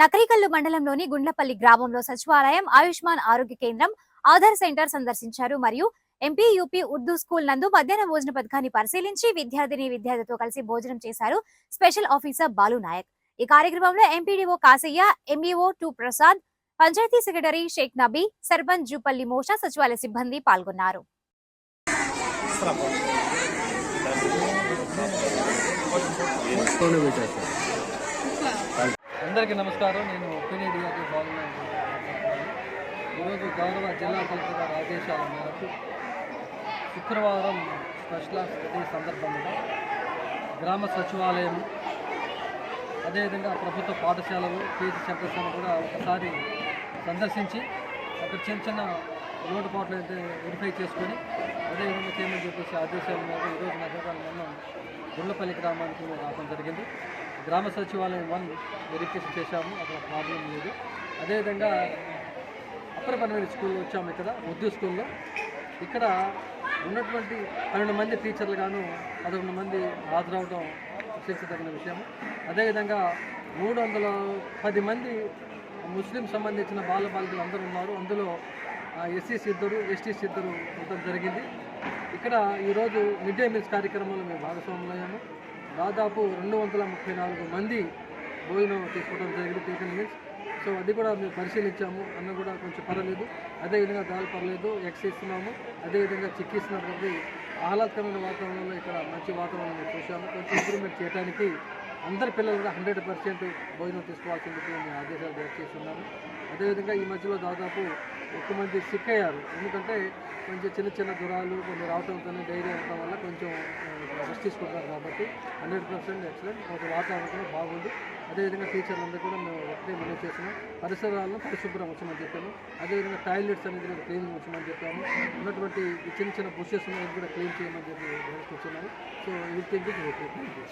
నకరికల్లు మండలంలోని గుండ్లపల్లి గ్రామంలో సచివాలయం, ఆయుష్మాన్ ఆరోగ్య కేంద్రం, ఆధార్ సెంటర్ సందర్శించారు. మరియు ఎంపీ యూపీ ఉర్దూ స్కూల్ నందు మధ్యాహ్న భోజన పథకాన్ని పరిశీలించి విద్యార్థితో కలిసి భోజనం చేశారు స్పెషల్ ఆఫీసర్ బాలు నాయక్. ఈ కార్యక్రమంలో MPDO Kasaiah, MEO 2 Prasad, panchayat secretary Shaik Nabi, sarpanch Jupalli Mosha, సచివాలయ సిబ్బంది పాల్గొన్నారు. అందరికీ నమస్కారం. నేను పీడీడీఆర్కి బాగున్నాను. ఈరోజు గౌరవ జిల్లా కలెక్టర్ గారి ఆదేశాల మేరకు శుక్రవారం స్పెషల్ డే సందర్భంగా గ్రామ సచివాలయం, అదేవిధంగా ప్రభుత్వ పాఠశాలలు, పీజీ సెంటర్స్ను కూడా ఒకసారి సందర్శించి అక్కడ చిన్న చిన్న లోటుపాట్లు అయితే వెరిఫై చేసుకొని అదేవిధంగా చేయమని చెప్పేసి ఆదేశాల మేరకు ఈరోజు నగరకాల మండలం గుండ్లపల్లి గ్రామానికి రావడం జరిగింది. గ్రామ సచివాలయం 1 వెరిఫికేషన్ చేశాము, అక్కడ ప్రాబ్లం లేదు. అదేవిధంగా అప్పర్ ప్రైమరీ స్కూల్లో వచ్చాము. ఇక్కడ ఉర్దూ స్కూల్లో ఇక్కడ ఉన్నటువంటి 12 మంది టీచర్లు గాను 11 మంది హాజరవడం శిక్షించదగిన విషయం. అదేవిధంగా 310 మంది ముస్లిం సంబంధించిన బాలబాలికలు అందరూ ఉన్నారు. అందులో ఎస్సీస్ 2, ఎస్టీస్ 2 ఉండడం జరిగింది. ఇక్కడ ఈరోజు మిడ్ డే మీల్స్ కార్యక్రమంలో మేము భాగస్వాములయ్యాము. దాదాపు 234 మంది భోజనం తీసుకోవడం జరిగింది, టిఫిన్ మీల్స్. సో అది కూడా మేము పరిశీలించాము. అన్న కూడా కొంచెం పర్వాలేదు, అదేవిధంగా దాల్ పర్లేదు, ఎగ్స్ ఇస్తున్నాము, అదేవిధంగా చిక్కీ ఇస్తున్నటువంటి ఆహ్లాదకరమైన వాతావరణంలో ఇక్కడ మంచి వాతావరణం మేము చూసాము. కొంచెం ఇంప్రూవ్మెంట్ చేయడానికి అందరి పిల్లలు కూడా 100% భోజనం తీసుకోవాల్సిందికి మేము ఆదేశాలు జారీ చేస్తున్నాము. అదేవిధంగా ఈ మధ్యలో దాదాపు ఎక్కువ మంది సిక్ అయ్యారు. ఎందుకంటే కొంచెం చిన్న చిన్న జ్వరాలు కొన్ని రావడంతో డైరీ అవడం వల్ల కొంచెం రెస్ట్ తీసుకుంటున్నారు. కాబట్టి 100% ఎక్సలెంట్. ఒక వాతావరణం కూడా బాగుంది. అదేవిధంగా టీచర్లందరూ కూడా మేము ఒకటే మనం చేసినాం. పరిసరాలను పరిశుభ్రం వచ్చమని చెప్పాము. అదేవిధంగా టాయిలెట్స్ అనేది కూడా క్లీనింగ్ వచ్చమని చెప్పాము. ఉన్నటువంటి ఈ చిన్న చిన్న బుషెస్ కూడా క్లీన్ చేయమని చెప్పి వచ్చినాము. సో ఈ థింగ్ ఓకే. Thank you.